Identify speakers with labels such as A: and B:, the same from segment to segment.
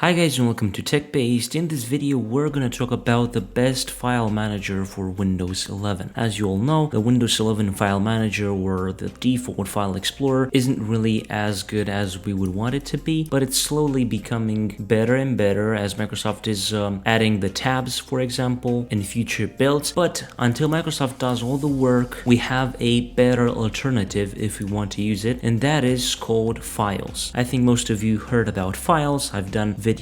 A: Hi guys and welcome to TechBased. In this video we're gonna talk about the best file manager for Windows 11. As you all know, the Windows 11 file manager or the default file explorer isn't really as good as we would want it to be, but it's slowly becoming better and better as Microsoft is adding the tabs, for example, in future builds. But until Microsoft does all the work, we have a better alternative if we want to use it, and that is called Files. I think most of you heard about Files. I've done videos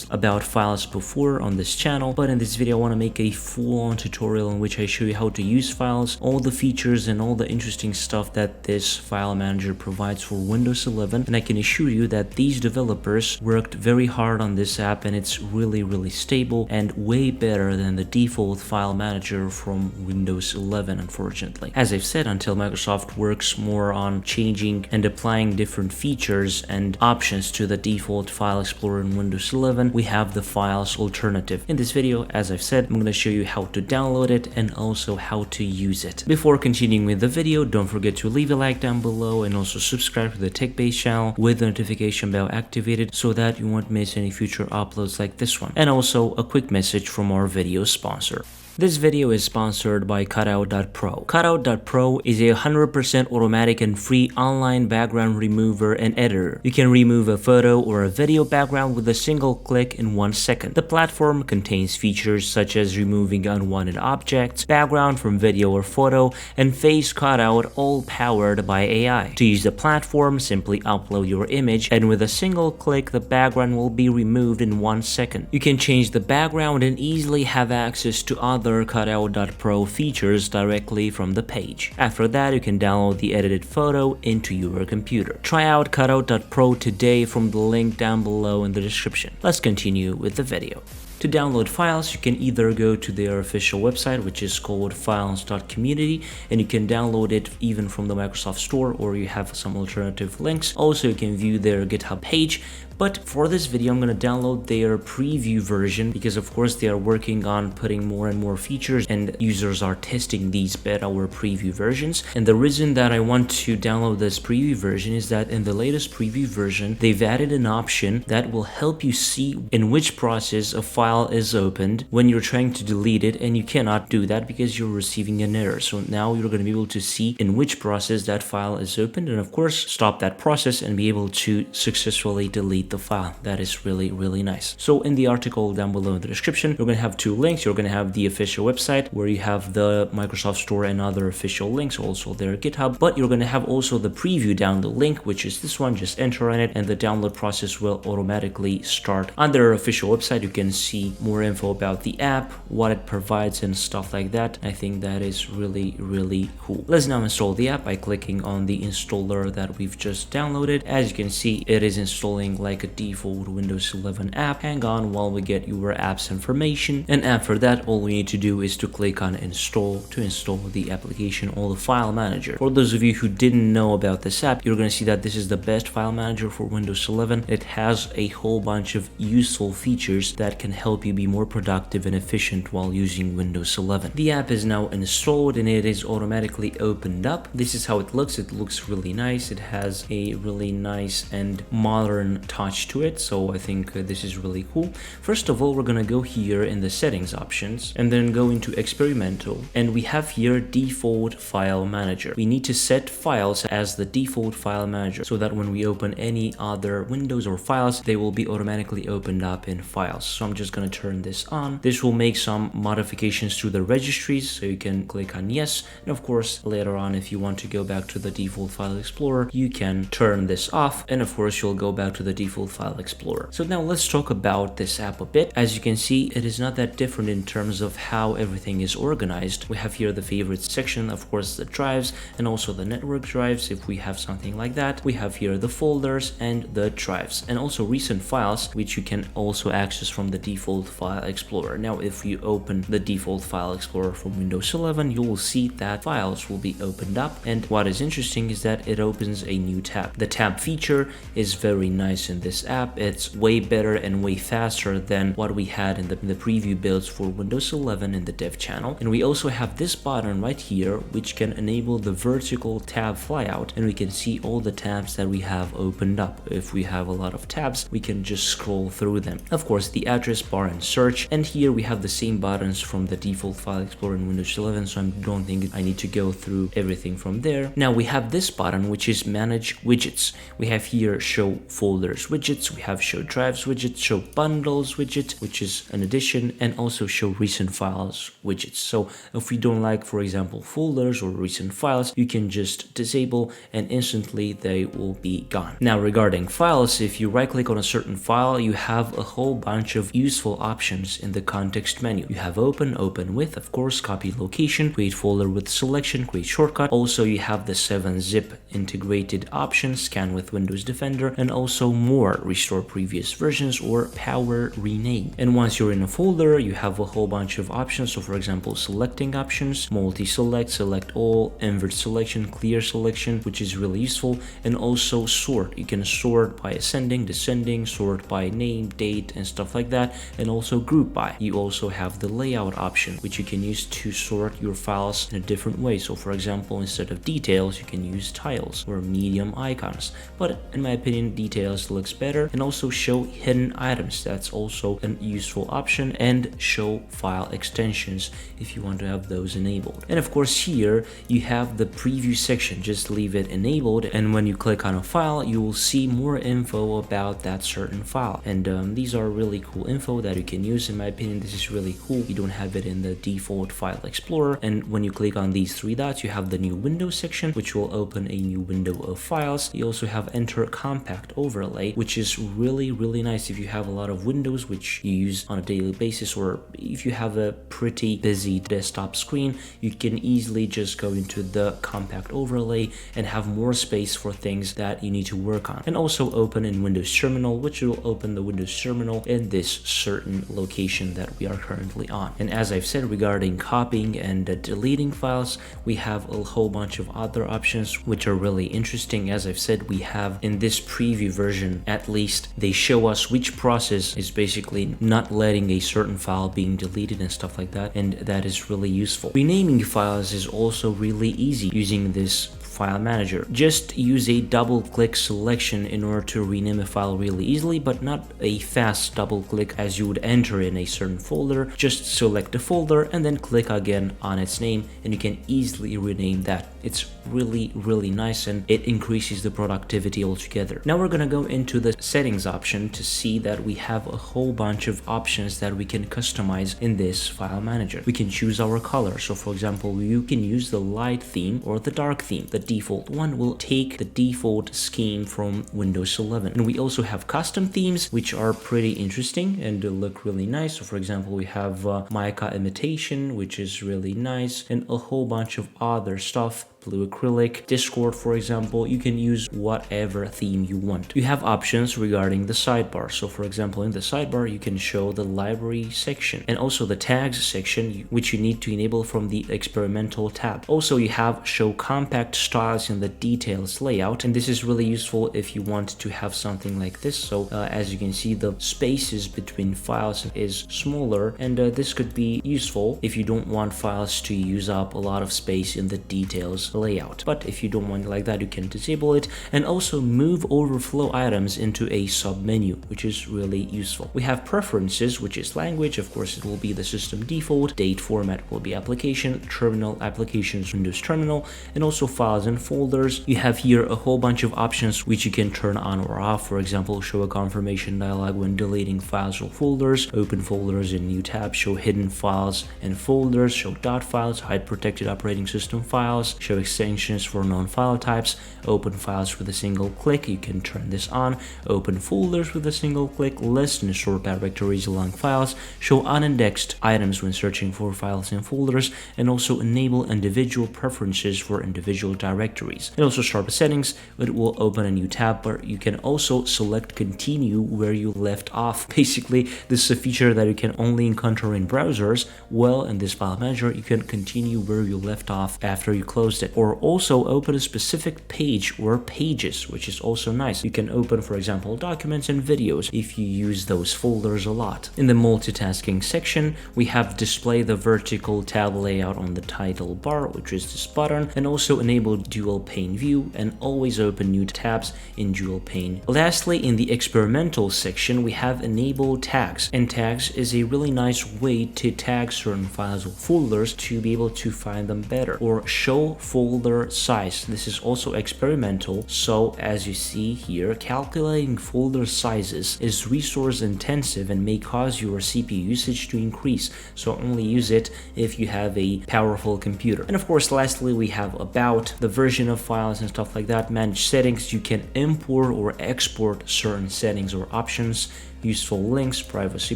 A: about files before on this channel, but in this video I want to make a full-on tutorial in which I show you how to use Files, all the features and all the interesting stuff that this file manager provides for Windows 11. And I can assure you that these developers worked very hard on this app, and it's really stable and way better than the default file manager from Windows 11, unfortunately. As I've said, until Microsoft works more on changing and applying different features and options to the default file explorer in Windows 11, we have the Files alternative. In this video, as I've said, I'm going to show you how to download it and also how to use it. Before continuing with the video, don't forget to leave a like down below and also subscribe to the TechBased channel with the notification bell activated so that you won't miss any future uploads like this one. And also a quick message from our video sponsor. This video is sponsored by Cutout.pro. Cutout.pro is a 100% automatic and free online background remover and editor. You can remove a photo or a video background with a single click in 1 second. The platform contains features such as removing unwanted objects, background from video or photo, and face cutout, all powered by AI. To use the platform, simply upload your image, and with a single click, the background will be removed in 1 second. You can change the background and easily have access to other Cutout.pro features directly from the page. After that, you can download the edited photo into your computer. Try out Cutout.pro today from the link down below in the description. Let's continue with the video. To download Files, you can either go to their official website, which is called files.community, and you can download it even from the Microsoft Store, or you have some alternative links. Also, you can view their GitHub page. But for this video, I'm going to download their preview version because, of course, they are working on putting more and more features and users are testing these beta or preview versions. And the reason that I want to download this preview version is that in the latest preview version, they've added an option that will help you see in which process a file is opened when you're trying to delete it, and you cannot do that because you're receiving an error. So now you're going to be able to see in which process that file is opened, and of course, stop that process and be able to successfully delete the file. That is really nice. So in the article down below in the description, you're going to have two links. You're going to have the official website where you have the Microsoft Store and other official links, also their GitHub, but you're going to have also the preview download link, which is this one. Just enter in it and the download process will automatically start. On their official website, you can see more info about the app, what it provides and stuff like that. I think that is really cool. Let's now install the app by clicking on the installer that we've just downloaded. As you can see, it is installing like a default Windows 11 app. Hang on while we get your app's information, and after that all we need to do is to click on install to install the application or the file manager. For those of you who didn't know about this app, you're going to see that this is the best file manager for Windows 11. It has a whole bunch of useful features that can help you be more productive and efficient while using Windows 11. The app is now installed and it is automatically opened up. This is how it looks. It looks really nice. It has a really nice and modern touch to it, so I think this is really cool. First of all, we're gonna go here in the settings options and then go into experimental, and we have here default file manager. We need to set Files as the default file manager so that when we open any other windows or files, they will be automatically opened up in Files. So I'm just gonna turn this on. This will make some modifications to the registries, so you can click on yes, and of course later on if you want to go back to the default file explorer, you can turn this off, and of course you'll go back to the default file explorer. So now let's talk about this app a bit. As you can see, it is not that different in terms of how everything is organized. We have here the favorites section, of course the drives and also the network drives if we have something like that. We have here the folders and the drives, and also recent files, which you can also access from the default file explorer. Now if you open the default file explorer from Windows 11, you will see that files will be opened up, and what is interesting is that it opens a new tab. The tab feature is very nice in in this app. It's way better and way faster than what we had in the preview builds for Windows 11 in the dev channel. And we also have this button right here which can enable the vertical tab flyout, and we can see all the tabs that we have opened up. If we have a lot of tabs, we can just scroll through them. Of course, the address bar and search, and here we have the same buttons from the default file explorer in Windows 11, so I don't think I need to go through everything from there. Now we have this button which is manage widgets. We have here show folders widgets, we have show drives widgets, show bundles widget, which is an addition, and also show recent files widgets. So if we don't like, for example, folders or recent files, you can just disable and instantly they will be gone. Now regarding files, if you right click on a certain file, you have a whole bunch of useful options in the context menu. You have open with, of course, copy location, create folder with selection, create shortcut. Also you have the 7-zip integrated option, scan with Windows Defender, and also more, restore previous versions or power rename. And once you're in a folder, you have a whole bunch of options. So for example, selecting options, multi-select, select all, invert selection, clear selection, which is really useful, and also sort. You can sort by ascending, descending, sort by name, date, and stuff like that, and also group by. You also have the layout option, which you can use to sort your files in a different way. So for example, instead of details, you can use tiles or medium icons, but in my opinion, details looks better. And also show hidden items, that's also a useful option, and show file extensions if you want to have those enabled. And of course here you have the preview section, just leave it enabled, and when you click on a file you will see more info about that certain file. And these are really cool info that you can use. In my opinion, this is really cool. You don't have it in the default file explorer, and when you click on these three dots you have the new Windows section, which will open a new window of files. You also have enter compact overlay, which is really nice if you have a lot of windows which you use on a daily basis, or if you have a pretty busy desktop screen, you can easily just go into the compact overlay and have more space for things that you need to work on. And also open in Windows Terminal, which will open the Windows Terminal in this certain location that we are currently on. And as I've said regarding copying and deleting files, we have a whole bunch of other options which are really interesting. As I've said, we have in this preview version, at least, they show us which process is basically not letting a certain file being deleted and stuff like that, and that is really useful. Renaming files is also really easy using this file manager. Just use a double click selection in order to rename a file really easily, but not a fast double click as you would enter in a certain folder. Just select the folder and then click again on its name and you can easily rename that. It's really nice and it increases the productivity altogether. Now we're gonna go into the settings option to see that we have a whole bunch of options that we can customize in this file manager. We can choose our color. So for example, you can use the light theme or the dark theme. The default one will take the default scheme from Windows 11. And we also have custom themes, which are pretty interesting and look really nice. So for example, we have mica imitation, which is really nice, and a whole bunch of other stuff. Blue acrylic, Discord, for example. You can use whatever theme you want. You have options regarding the sidebar. So for example, in the sidebar, you can show the library section and also the tags section, which you need to enable from the experimental tab. Also, you have show compact styles in the details layout, and this is really useful if you want to have something like this. So as you can see, the spaces between files is smaller, and this could be useful if you don't want files to use up a lot of space in the details layout. But if you don't want it like that, you can disable it. And also move overflow items into a sub menu, which is really useful. We have preferences, which is language. Of course, it will be the system default. Date format will be application, terminal applications, Windows Terminal, and also files and folders. You have here a whole bunch of options which you can turn on or off. For example, show a confirmation dialog when deleting files or folders, open folders in new tab, show hidden files and folders, show dot files, hide protected operating system files, show extensions for non-file types, open files with a single click, you can turn this on, open folders with a single click, list and sort directories along files, show unindexed items when searching for files and folders, and also enable individual preferences for individual directories. And also sharp settings, it will open a new tab, but you can also select continue where you left off. Basically, this is a feature that you can only encounter in browsers. Well, in this file manager, you can continue where you left off after you closed it. it. Or also open a specific page or pages, which is also nice. You can open, for example, documents and videos if you use those folders a lot. In the multitasking section, we have display the vertical tab layout on the title bar, which is this button, and also enable dual pane view and always open new tabs in dual pane. Lastly, in the experimental section, we have enabled tags, and tags is a really nice way to tag certain files or folders to be able to find them better. Or show folder size. This is also experimental, so as you see here, calculating folder sizes is resource intensive and may cause your CPU usage to increase, so only use it if you have a powerful computer. And of course, lastly, we have about the version of files and stuff like that. Manage settings. You can import or export certain settings or options. Useful links, privacy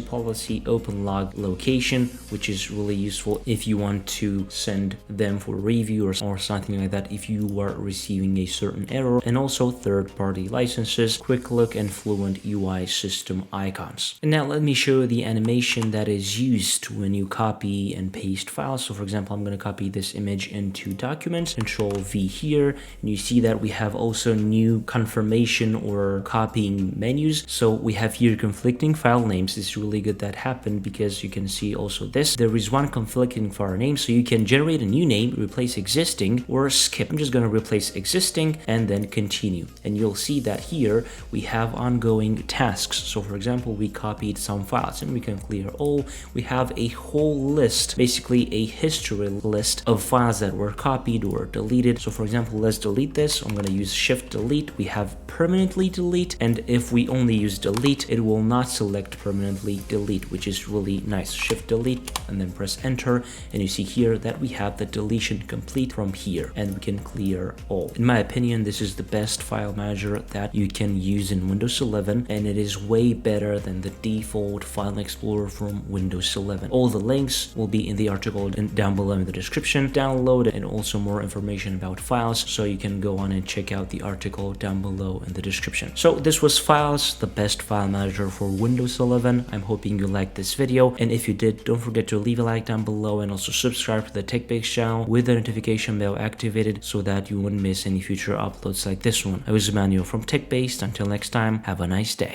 A: policy, open log, location, which is really useful if you want to send them for review or something like that if you are receiving a certain error, and also third-party licenses, quick look, and fluent UI system icons. And now let me show you the animation that is used when you copy and paste files. So for example, I'm going to copy this image into documents, Control V here, and you see that we have also new confirmation or copying menus. So we have here conflicting file names. It's really good that happened because you can see also this. There is one conflicting file name, so you can generate a new name, replace existing, or skip. I'm just going to replace existing and then continue. And you'll see that here we have ongoing tasks. So for example, we copied some files and we can clear all. We have a whole list, basically a history list of files that were copied or deleted. So for example, let's delete this. I'm going to use Shift Delete. We have permanently delete, and if we only use delete, it will not select permanently delete, which is really nice. Shift Delete and then press enter, and you see here that we have the deletion complete from here, and we can clear all. In my opinion, this is the best file manager that you can use in Windows 11, and it is way better than the default file explorer from Windows 11. All the links will be in the article and down below in the description. Download it, and also more information about files, so you can go on and check out the article down below in the description. So this was Files, the best file manager for Windows 11. I'm hoping you liked this video, and if you did, don't forget to leave a like down below and also subscribe to the TechBased channel with the notification bell activated so that you wouldn't miss any future uploads like this one. I was Emmanuel from TechBased. Until next time, have a nice day.